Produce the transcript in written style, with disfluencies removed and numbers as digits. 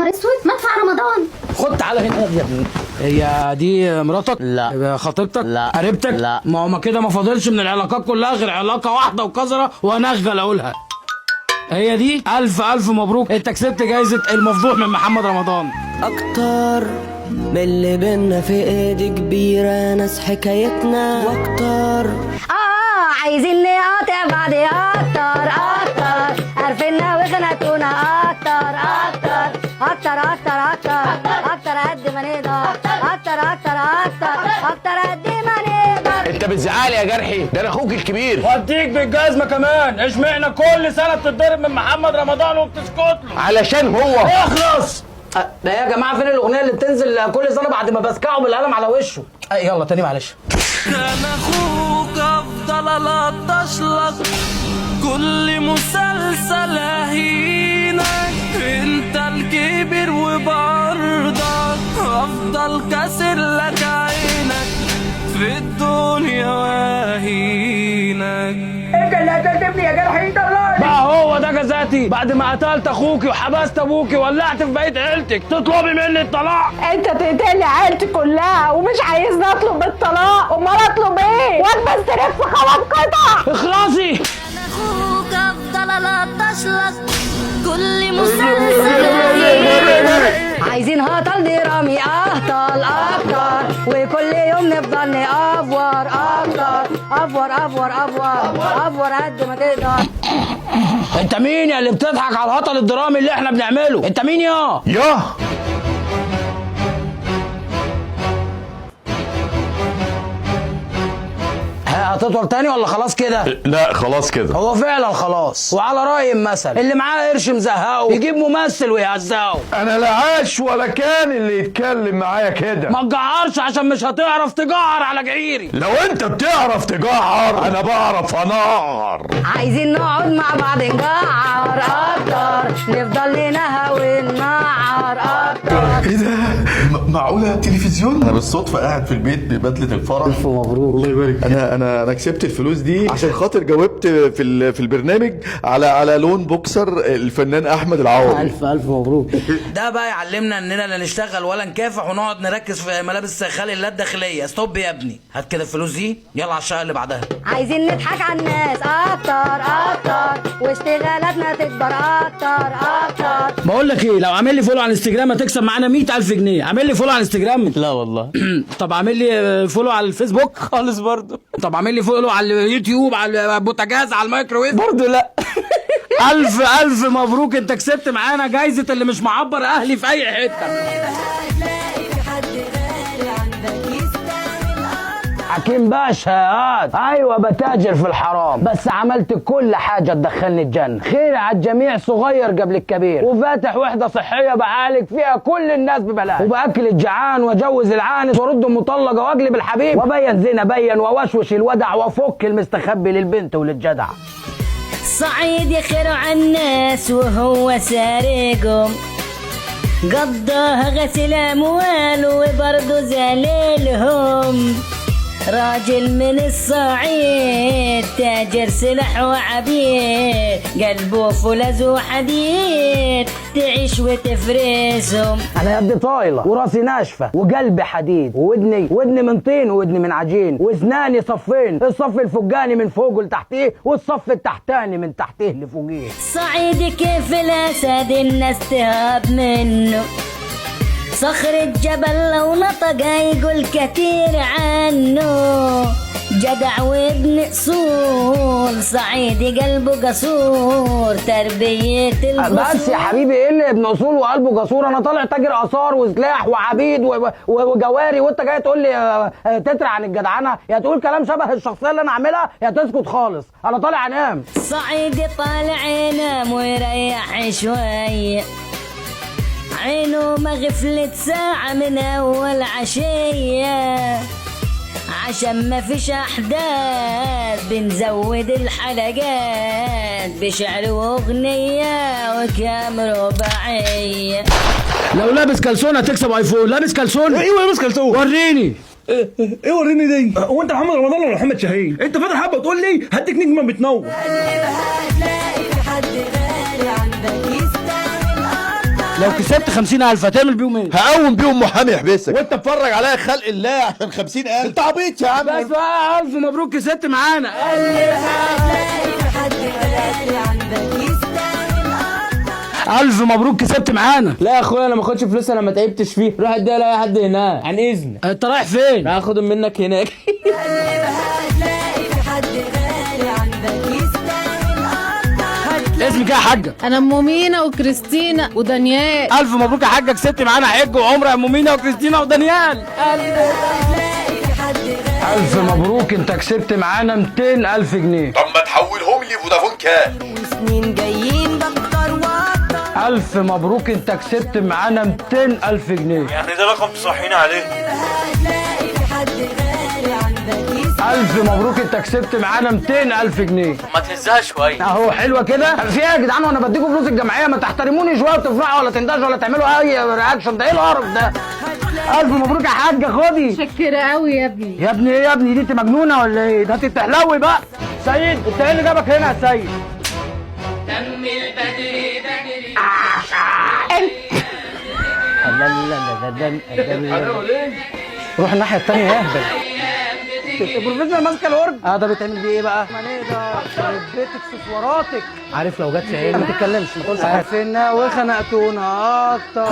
نهار اسود، مدفع رمضان. خد تعالى هنا يا ابني. هي دي مراتك؟ لا. خطيبتك؟ لا. قريبتك؟ لا. ما هو ما كده ما فاضلش من العلاقات كلها غير علاقه واحده وقذره وهنغل اقولها. هي دي. الف مبروك، انت كسبت جايزه المفضوح من محمد رمضان. اكتر من اللي بينا في ايدي كبيره، ناس حكايتنا واكتر. عايزين نقاطع بعض اكتر اكتر، عارفيننا وخناقتونا اكتر اكتر اكتر اكتر اكتر اكتر قد ما نقدر، اكتر اكتر اكتر اكتر قد ما نقدر. انت بتزعلي يا جرحي، ده انا اخوك الكبير. واديك بالجزمه كمان. اشمعنى كل سنه بتتضرب من محمد رمضان وبتسكت له؟ علشان هو اخلص. ده يا جماعه فين الاغنيه اللي بتنزل كل سنه بعد ما بسكعه بالقلم على وشه؟ يلا تاني معلش. كان اخوك افضل الطش لك كل مسلسل اهينك، انت الكبير وبرضك افضل كسر لك عينك في الدنيا واهينك. انت اللي قتلتني يا جرحي، انت بقى هو ده جزاتي بعد ما قتلت اخوكي وحبست ابوكي وولعت في بيت عيلتك تطلبي مني الطلاق؟ انت تقتلي عيلتي كلها ومش عايزني اطلب بالطلاق، امال اطلب ايه؟ وجبه استرف 5 قطع. اخلصي. انا اخوك افضل الطش لك كل مسلسل. عايزين هطل درامي اهطل اكتر، وكل يوم نفضل نافور اكتر، افور افور افور افور قد ما تقدر. انت مين يا اللي بتضحك على الهطل الدرامي اللي احنا بنعمله؟ انت مين يا هتطول تاني ولا خلاص كده؟ لا خلاص كده. هو فعلا خلاص. وعلى رأي المثل، اللي معاه قرش مزهقه يجيب ممثل ويهزقه. انا لا عاش ولا كان اللي يتكلم معايا كده. ما تجعرش عشان مش هتعرف تجعر على جعيري. لو انت بتعرف تجعر انا بعرف انعر. عايزين نقعد مع بعض نجعر اكتر، نفضل ننهى وننعر اكتر. ايه ده؟ معقولة تلفزيون؟ انا بالصدفة قاعد في البيت ببدلة الفرح. الف مبروك. الله يبارك. انا كسبت الفلوس دي عشان خاطر جاوبت في البرنامج على لون بوكسر الفنان احمد العوضي. الف مبروك. ده بقى يعلمنا اننا لا نشتغل ولا نكافح ونقعد نركز في ملابس خلق الله الداخليه. ستوب يا ابني، هات كده الفلوس دي يلا على الشقه اللي بعدها. عايزين نضحك على الناس اكتر اكتر، واشتغالاتنا تكبر اكتر اكتر. بقول لك ايه، لو عامل لي فولو على الانستجرام هتكسب معانا 100,000 جنيه. عامل لي فولو على الانستجرام؟ لا والله. طب عامل لي فولو على الفيسبوك؟ خالص برضه. طب عامل لي فولو على اليوتيوب، على البوتاجاز، على الميكروويف؟ برضه لا. الف مبروك، انت كسبت معانا جايزه اللي مش معبر اهلي في اي حته. حكيم باشا. ايوه بتاجر في الحرام، بس عملت كل حاجه تدخلني الجنه. خير على الجميع، صغير قبل الكبير، وفاتح وحده صحيه بعالج فيها كل الناس ببلاش، وباكل الجعان واجوز العانس وارد المطلقه واقلب الحبيب وابين زين ابين ووشوش الودع وافك المستخبي للبنت وللجدع. صعيد يخير عالناس وهو سارقهم، قضاها غسل اموال وبرضه زليلهم. راجل من الصعيد تاجر سلاح وعبيد، قلبه فولاذ وحديد تعيش وتفرسهم. انا يدي طايله وراسي ناشفه وقلبي حديد، ودني من طين وودني من عجين، واسناني صفين، الصف الفوقاني من فوق لتحتيه والصف التحتاني من تحتيه لفوقيه. صعيدي كيف الاسد الناس تهاب منه، صخر الجبل لو نطق يقول كتير عنه. جدع وابن اصول، صعيدي قلبه قصور، تربية القصور. بس يا حبيبي ايه اللي ابن اصول وقلبه قصور؟ انا طالع تاجر اثار وسلاح وعبيد وجواري، وانت جاي تقول لي تترع عن الجدعنه؟ يا تقول كلام شبه الشخصيه اللي انا عاملها يا تسكت خالص. انا طالع انام. صعيدي طالع ينام ويريح شويه، عينه ما غفلت ساعة من أول عشية، عشان ما فيش أحداث بنزود الحلقات بشعر وأغنية وكام رباعية. لو لابس كلسون هتكسب ايفون. لابس كلسون؟ ايوه لابس كلسون. وريني. ايه وريني دي؟ هو انت محمد رمضان ولا محمد شاهين؟ انت فاتح حبه تقول لي هديك نجمه بتنور. هتلاقي في حد غالي عندك يستاهل لو كسبت 50,000 هتعمل بيهم ايه؟ هقوم بيهم محامي يحبسك وانت اتفرج عليا خلق الله عشان 50,000. انت عبيط يا عم. بس بقى 1000 مبروك كسبت معانا. ألف مبروك كسبت معانا. لا يا اخويا انا ما اخدش فلوس، انا ما تعبتش فيه. روح اديها لاي حد هناك عن اذن. انت رايح فين؟ راح اخدهم منك هناك. اسمك ايه يا حاجه؟ انا ام مينا وكريستينا ودانيال. ألف مبروك يا حاجه كسبت معانا حج وعمره يا ام مينا وكريستينا ودانيال. ألف مبروك انت كسبت معانا 200,000 جنيه. طب ما تحولهم لي فودافون كاش. وسنين جايين بكتر واكتر. ألف مبروك انت كسبت معانا 200,000 جنيه. يعني ده رقم تصحينا عليه. ألف مبروك انت كسبت معانا 200,000 جنيه. ما تهزها شويه اهو حلوه كده. في ايه يا جدعان وانا بديكم فلوس الجمعيه؟ ما تحترموني شويه وتفرحوا ولا تندهشوا ولا تعملوا اي رياكشن. ده ايه القرف ده؟ ألف مبروك يا حاجه. خدي. شكرا قوي يا ابني. يا ابني ايه يا ابني؟ دي انت مجنونه ولا ايه؟ ده انت تحلوي بقى. سيد انت ايه اللي جابك هنا يا سيد؟ دم البدري بدري. روح الناحيه الثانيه اهبل. البروفيسور ماسكه الورد. ده بيتعمل بيه ايه بقى؟ ما نقدر يخرب بيت اكسسواراتك. عارف لو جت في عيني ما تتكلمش، ما تقولش عارفيننا وخنقتونا اكتر.